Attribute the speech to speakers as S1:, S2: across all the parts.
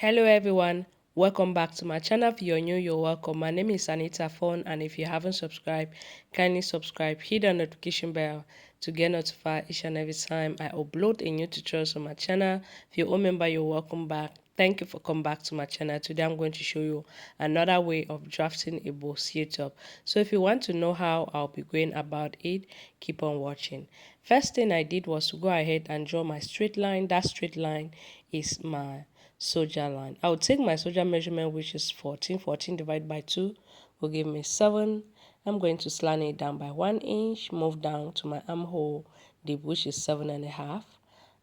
S1: Hello everyone, welcome back to my channel. If you're new, you're welcome. My name is Anita phone, and if you haven't subscribed, kindly subscribe, hit the notification bell to get notified each and every time I upload a new tutorial on my channel. If you're a member, you're welcome back. Thank you for coming back to my channel. Today I'm going to show you another way of drafting a Bustier top. So if you want to know how I'll be going about it, keep on watching. First thing I did was to go ahead and draw my straight line. That straight line is my soldier line. I will take my soldier measurement, which is 14. 14 divided by 2 will give me 7. I'm going to slant it down by 1 inch, move down to my armhole deep, which is 7.5.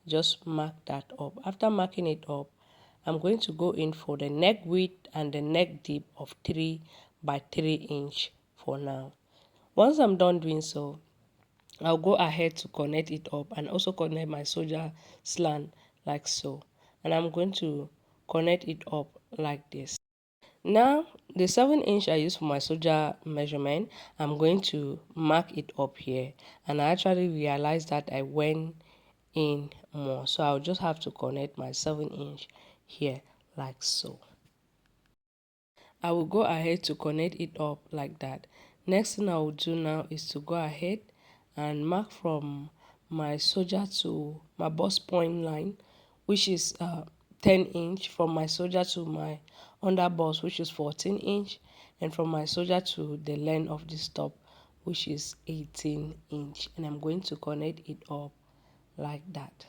S1: Just mark that up. After marking it up, I'm going to go in for the neck width and the neck deep of 3 by 3 inch for now. Once I'm done doing so, I'll go ahead to connect it up and also connect my soldier slant like so. And I'm going to connect it up like this. Now, the 7 inch I use for my soldier measurement, I'm going to mark it up here. And I actually realized that I went in more. So I'll just have to connect my 7 inch here like so. I will go ahead to connect it up like that. Next thing I will do now is to go ahead and mark from my soldier to my bust point line, which is 10 inch, from my soldier to my under bust, which is 14 inch, and from my soldier to the length of this top, which is 18 inch. And I'm going to connect it up like that.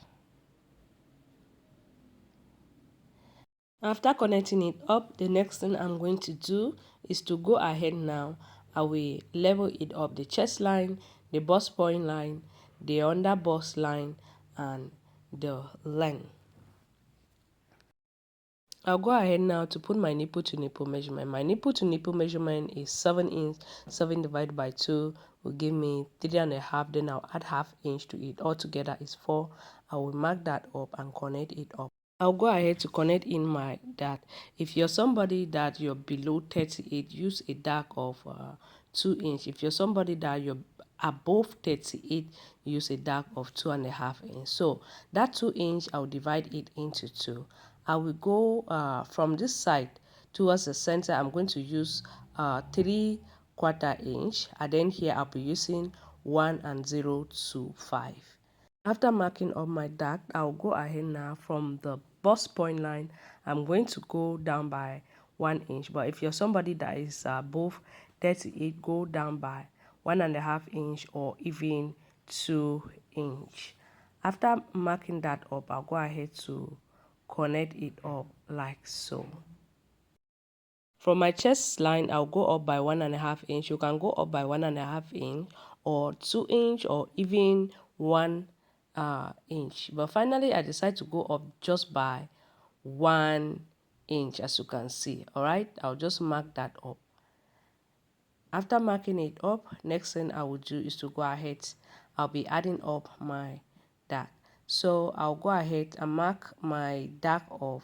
S1: After connecting it up, the next thing I'm going to do is to go ahead now. I will level it up, the chest line, the bust point line, the under bust line, and the length. I'll go ahead now to put my nipple to nipple measurement. My nipple to nipple measurement is 7 inch. 7 divided by 2 will give me 3.5. Then I'll add half inch to it. Altogether is 4. I will mark that up and connect it up. I'll go ahead to connect in my dart. If you're somebody that you're below 38, use a dart of 2 inch. If you're somebody that you're above 38, use a dart of 2.5 inch. So that 2 inch, I'll divide it into 2. I will go from this side towards the center. I'm going to use 3/4 inch, and then here I'll be using 1.025. After marking up my dart, I'll go ahead now from the bust point line. I'm going to go down by 1 inch. But if you're somebody that is above 38, go down by 1.5 inch or even 2 inch. After marking that up, I'll go ahead to connect it up like so. From my chest line, I'll go up by 1.5 inch. You can go up by 1.5 inch or 2 inch or even 1 inch. But finally, I decided to go up just by 1 inch, as you can see. All right, I'll just mark that up. After marking it up, next thing I will do is to go ahead. I'll be adding up my dart. So I'll go ahead and mark my dart of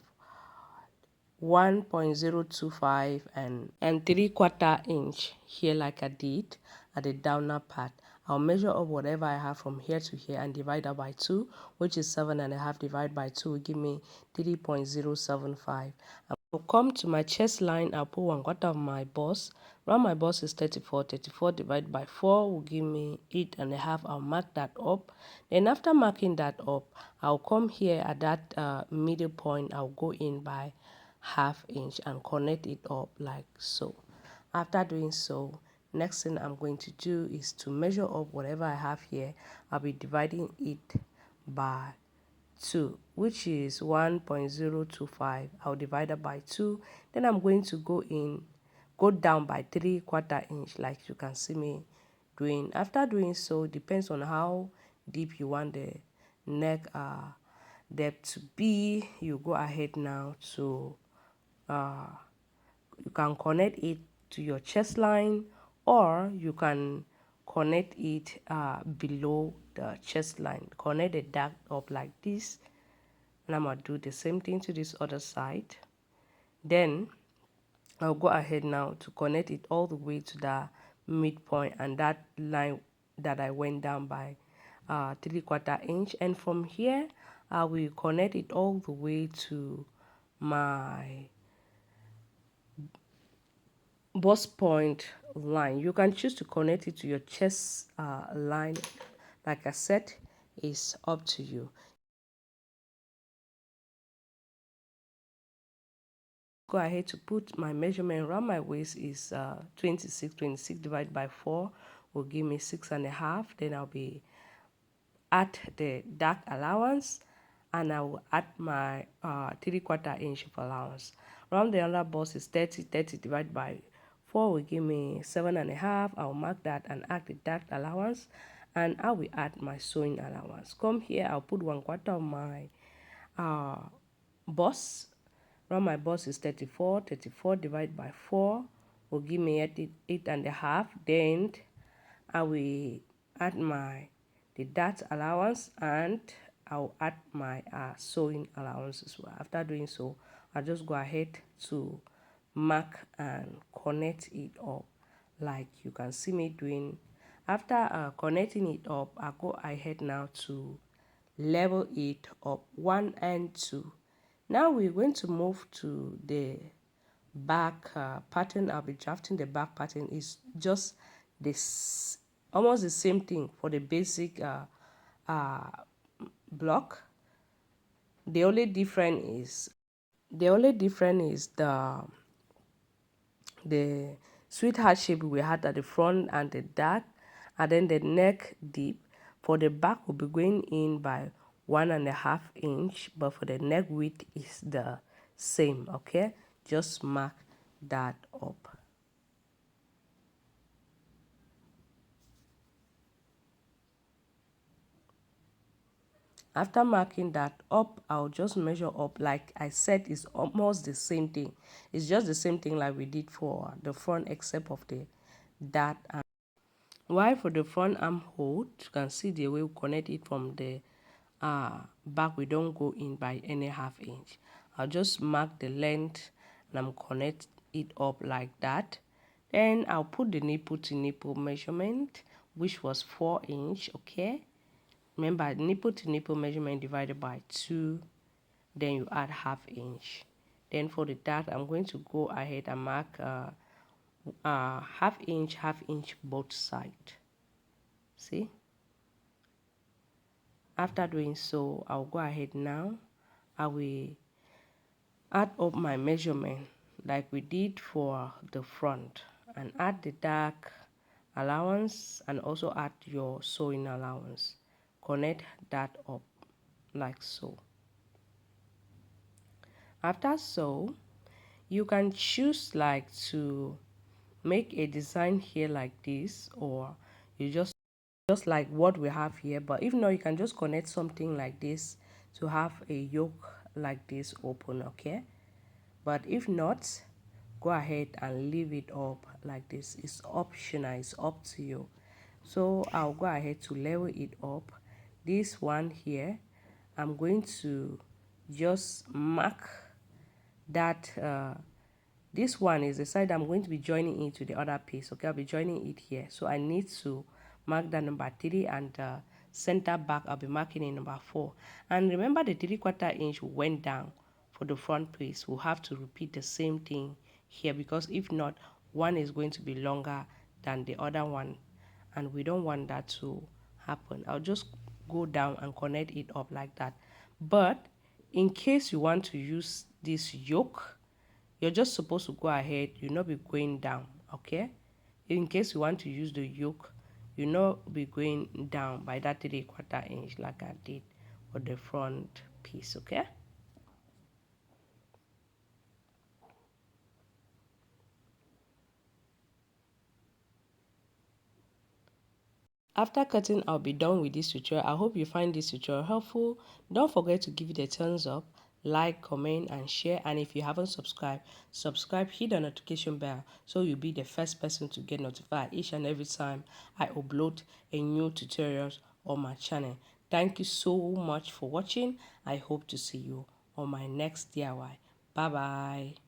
S1: 1.025 and 3/4 inch here, like I did at the downer part. I'll measure up whatever I have from here to here and divide that by 2, which is 7.5 divided by 2 will give me 3.075. I'll come to my chest line. I'll put 1/4 of my bust. Round my bust is 34. 34 divided by 4 will give me 8.5. I'll mark that up. Then after marking that up, I'll come here at that middle point. I'll go in by half inch and connect it up like so. After doing so, next thing I'm going to do is to measure up whatever I have here. I'll be dividing it by 2, which is 1.025. I'll divide it by 2. Then I'm going to go down by 3/4 inch, like you can see me doing. After doing so, depends on how deep you want the neck depth to be. You go ahead now to you can connect it to your chest line, or you can connect it below the chest line. Connect the dart up like this, and I'm gonna do the same thing to this other side. Then I'll go ahead now to connect it all the way to the midpoint and that line that I went down by 3/4 inch, and from here I will connect it all the way to my bust point line. You can choose to connect it to your chest line. Like I said, it's up to you. Go ahead to put my measurement around my waist is 26 divided by 4 will give me 6.5. Then I'll be add the dark allowance, and I will add my 3/4 inch of allowance. Round the other bust is 30 divided by 4 will give me 7.5. I'll mark that and add the dark allowance, and I will add my sewing allowance. Come here, I'll put 1/4 of my bust. Round my bust is 34 divided by 4 will give me 8.5. Then I will add my the dart allowance, and I'll add my sewing allowance as well. After doing so, I'll just go ahead to mark and connect it up like you can see me doing. After connecting it up, I'll go ahead now to level it up 1 and 2. Now we're going to move to the back pattern. I'll be drafting the back pattern. Is just this almost the same thing for the basic uh, block. The only difference is the sweetheart shape we had at the front and the dark, and then the neck deep. For the back will be going in by 1.5 inch, but for the neck width is the same. Okay, just mark that up. After marking that up, I'll just measure up. Like I said, it's almost the same thing. It's just the same thing like we did for the front, except of the that. While for the front armhole, you can see the way we connect it from the back. We don't go in by any 1/2 inch. I'll just mark the length and I'm connect it up like that. Then I'll put the nipple to nipple measurement, which was 4 inch. Okay, remember, nipple to nipple measurement divided by 2, then you add 1/2 inch. Then for the dart, I'm going to go ahead and mark 1/2 inch both sides. See, after doing so, I'll go ahead now. I will add up my measurement like we did for the front, and add the dark allowance and also add your sewing allowance. Connect that up like so. After so, you can choose like to make a design here like this, or you just like what we have here. But if not, you can just connect something like this to have a yoke like this open. Okay, but if not, go ahead and leave it up like this. It's optional, it's up to you. So I'll go ahead to level it up. This one here, I'm going to just mark that this one is the side I'm going to be joining into the other piece. Okay, I'll be joining it here, so I need to mark that number 3, and center back I'll be marking in number 4. And remember, the 3/4 inch went down for the front piece. We'll have to repeat the same thing here, because if not, one is going to be longer than the other one, and we don't want that to happen. I'll just go down and connect it up like that. But in case you want to use this yoke, you're just supposed to go ahead, you not be going down. Okay, in case you want to use the yoke, you not be going down by that 3/4 inch like I did for the front piece. Okay, after cutting, I'll be done with this tutorial. I hope you find this tutorial helpful. Don't forget to give it a thumbs up, like, comment, and share. And if you haven't subscribed, subscribe, hit the notification bell so you'll be the first person to get notified each and every time I upload a new tutorials on my channel. Thank you so much for watching. I hope to see you on my next DIY. Bye bye.